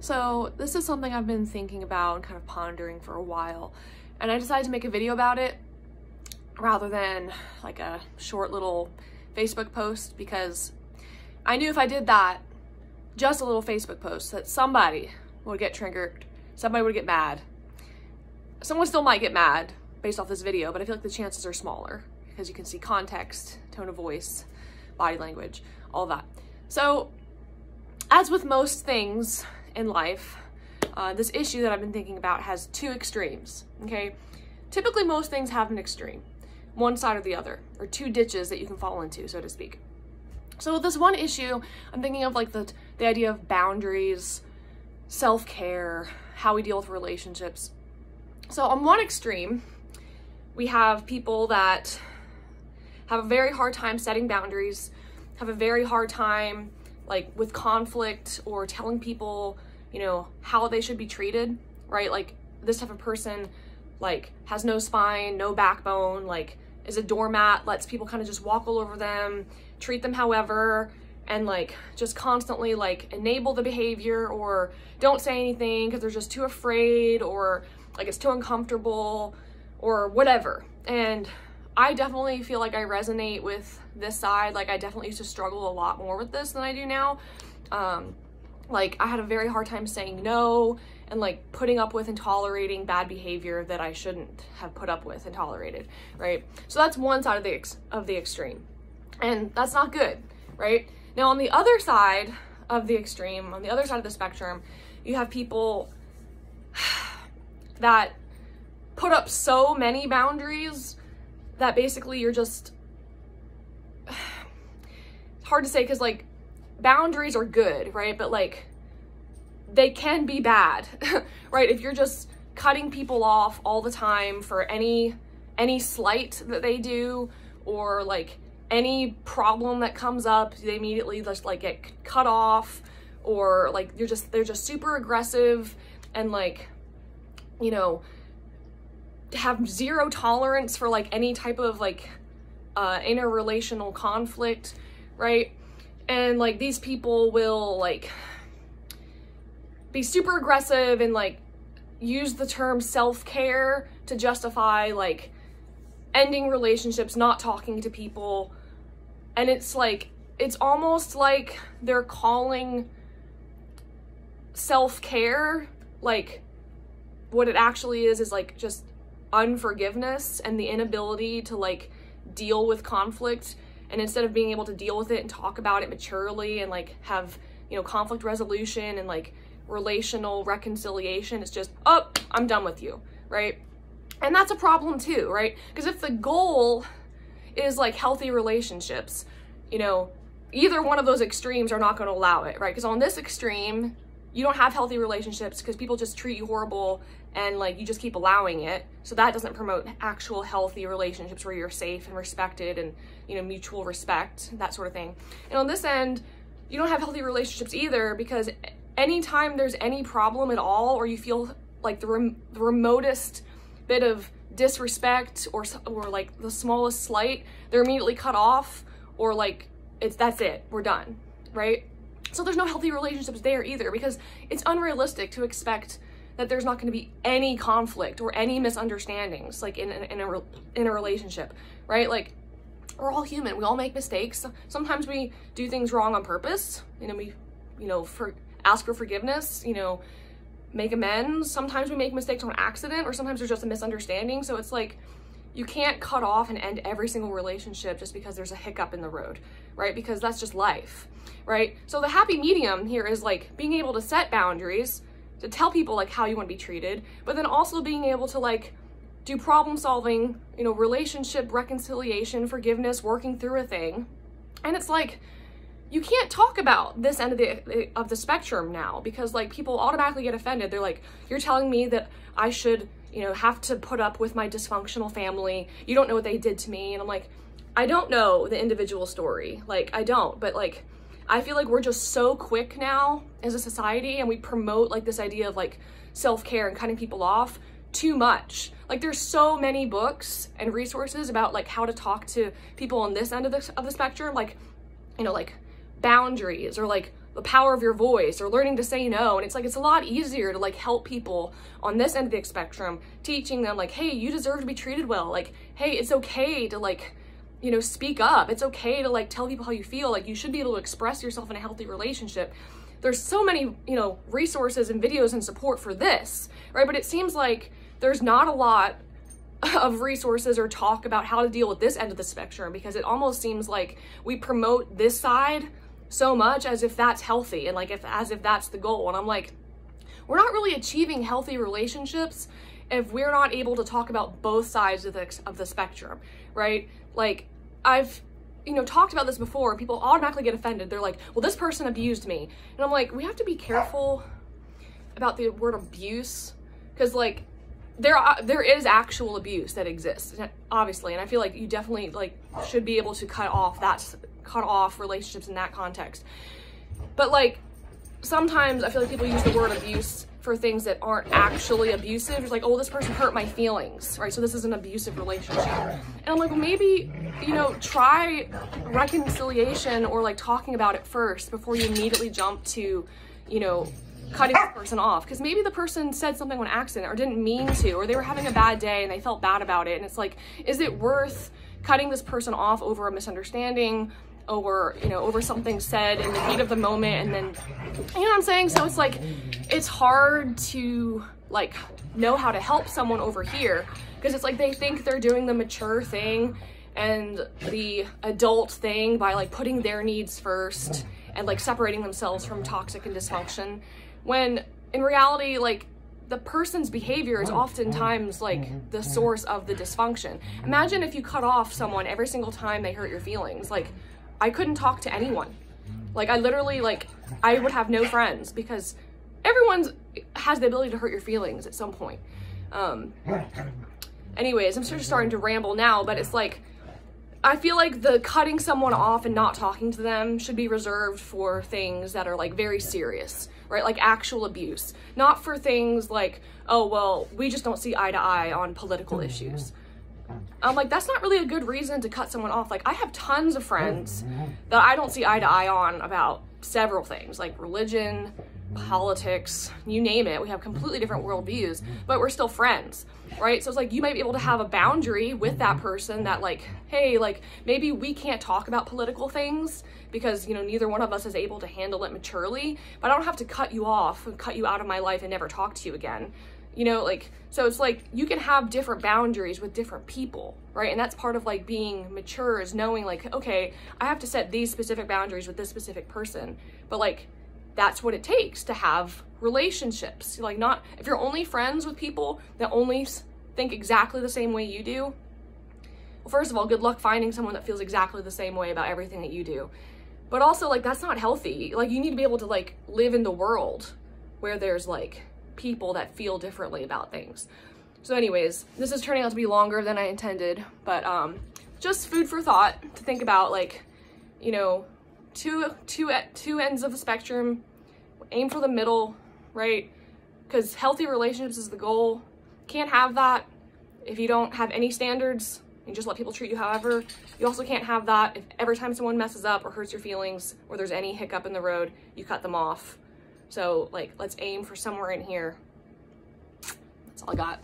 So this is something I've been thinking about and kind of pondering for a while, and I decided to make a video about it rather than like a short little Facebook post, because I knew if I did that, just a little Facebook post, that somebody would get triggered, somebody would get mad. Someone still might get mad based off this video, but I feel like the chances are smaller because you can see context, tone of voice, body language, all that. So as with most things in life, this issue that I've been thinking about has two extremes, okay? Typically most things have an extreme, one side or the other, or two ditches that you can fall into, so to speak. So with this one issue, I'm thinking of like the idea of boundaries, self-care, how we deal with relationships. So on one extreme, we have people that have a very hard time setting boundaries, have a very hard time like with conflict or telling people, you know, how they should be treated, right? Like this type of person like has no spine, no backbone, like is a doormat, lets people kind of just walk all over them, treat them however, and like just constantly like enable the behavior, or don't say anything because they're just too afraid, or like it's too uncomfortable or whatever. And I definitely feel like I resonate with this side. Like I definitely used to struggle a lot more with this than I do now. Like I had a very hard time saying no and like putting up with and tolerating bad behavior that I shouldn't have put up with and tolerated, right? So that's one side of the extreme, and that's not good, right? Now on the other side of the extreme, on the other side of the spectrum, you have people that put up so many boundaries that basically you're just, it's hard to say because like boundaries are good, right? But like they can be bad, right? If you're just cutting people off all the time for any slight that they do, or like any problem that comes up, they immediately just like get cut off, or like they're just super aggressive and like, you know, have zero tolerance for like any type of like interrelational conflict, right? And like these people will like be super aggressive and like use the term self-care to justify like ending relationships, not talking to people. And it's like, it's almost like they're calling self-care like what it actually is like just unforgiveness and the inability to like deal with conflict. And instead of being able to deal with it and talk about it maturely and like have, you know, conflict resolution and like relational reconciliation, it's just, oh, I'm done with you, right? And that's a problem too, right? Because if the goal is like healthy relationships, you know, either one of those extremes are not going to allow it, right? Because on this extreme, you don't have healthy relationships because people just treat you horrible and like you just keep allowing it. So that doesn't promote actual healthy relationships where you're safe and respected and, you know, mutual respect, that sort of thing. And on this end, you don't have healthy relationships either, because anytime there's any problem at all, or you feel like the remotest bit of disrespect or like the smallest slight, they're immediately cut off, or like that's it, we're done, right? So there's no healthy relationships there either, because it's unrealistic to expect that there's not going to be any conflict or any misunderstandings like in a relationship, right? Like we're all human, we all make mistakes. Sometimes we do things wrong on purpose, you know, we, you know, ask for forgiveness, you know, make amends. Sometimes we make mistakes on accident, or sometimes there's just a misunderstanding. So it's like, you can't cut off and end every single relationship just because there's a hiccup in the road, right? Because that's just life, right? So the happy medium here is like being able to set boundaries, to tell people like how you want to be treated, but then also being able to like do problem solving, you know, relationship reconciliation, forgiveness, working through a thing. And it's like, you can't talk about this end of the spectrum now, because like people automatically get offended. They're like, you're telling me that I should, you know, have to put up with my dysfunctional family. You don't know what they did to me. And I'm like, I don't know the individual story. Like I don't, but like, I feel like we're just so quick now as a society, and we promote like this idea of like self-care and cutting people off too much. Like there's so many books and resources about like how to talk to people on this end of the spectrum, like, you know, like boundaries, or like the power of your voice, or learning to say no. And it's like, it's a lot easier to like help people on this end of the spectrum, teaching them like, hey, you deserve to be treated well. Like, hey, it's okay to like, you know, speak up. It's okay to like tell people how you feel. Like, you should be able to express yourself in a healthy relationship. There's so many, you know, resources and videos and support for this, right? But it seems like there's not a lot of resources or talk about how to deal with this end of the spectrum, because it almost seems like we promote this side so much as if that's healthy and like as if that's the goal. And I'm like, we're not really achieving healthy relationships if we're not able to talk about both sides of the spectrum, right? Like, I've, you know, talked about this before. People automatically get offended. They're like, well, this person abused me. And I'm like, we have to be careful about the word abuse, because like there is actual abuse that exists, obviously, and I feel like you definitely like should be able to cut off relationships in that context. But like, sometimes I feel like people use the word abuse for things that aren't actually abusive. It's like, oh, this person hurt my feelings, right? So this is an abusive relationship. And I'm like, well, maybe, you know, try reconciliation or like talking about it first before you immediately jump to, you know, cutting the person off. Because maybe the person said something on accident or didn't mean to, or they were having a bad day and they felt bad about it. And it's like, is it worth cutting this person off over a misunderstanding, over, you know, over something said in the heat of the moment? And then, you know what I'm saying? So it's like, it's hard to like know how to help someone over here, because it's like they think they're doing the mature thing and the adult thing by like putting their needs first and like separating themselves from toxic and dysfunction, when in reality, like, the person's behavior is oftentimes like the source of the dysfunction. Imagine if you cut off someone every single time they hurt your feelings. Like, I couldn't talk to anyone. Like, I literally, like, I would have no friends, because everyone has the ability to hurt your feelings at some point. Anyways, I'm sort of starting to ramble now, but it's like, I feel like the cutting someone off and not talking to them should be reserved for things that are like very serious, right? Like actual abuse, not for things like, oh, well, we just don't see eye to eye on political issues. I'm like, that's not really a good reason to cut someone off. Like, I have tons of friends that I don't see eye to eye on about several things, like religion, politics, you name it. We have completely different worldviews, but we're still friends, right? So it's like, you might be able to have a boundary with that person that like, hey, like, maybe we can't talk about political things because, you know, neither one of us is able to handle it maturely, but I don't have to cut you off and cut you out of my life and never talk to you again. You know, like, so it's like, you can have different boundaries with different people, right? And that's part of like being mature, is knowing like, okay, I have to set these specific boundaries with this specific person, but like, that's what it takes to have relationships. Like, not, if you're only friends with people that only think exactly the same way you do, well, first of all, good luck finding someone that feels exactly the same way about everything that you do. But also, like, that's not healthy. Like, you need to be able to like live in the world where there's like people that feel differently about things. So anyways, this is turning out to be longer than I intended, but just food for thought to think about, like, you know, two ends of the spectrum, aim for the middle, right? Because healthy relationships is the goal. Can't have that if you don't have any standards and just let people treat you however. You also can't have that if every time someone messes up or hurts your feelings or there's any hiccup in the road, you cut them off. So like, let's aim for somewhere in here. That's all I got.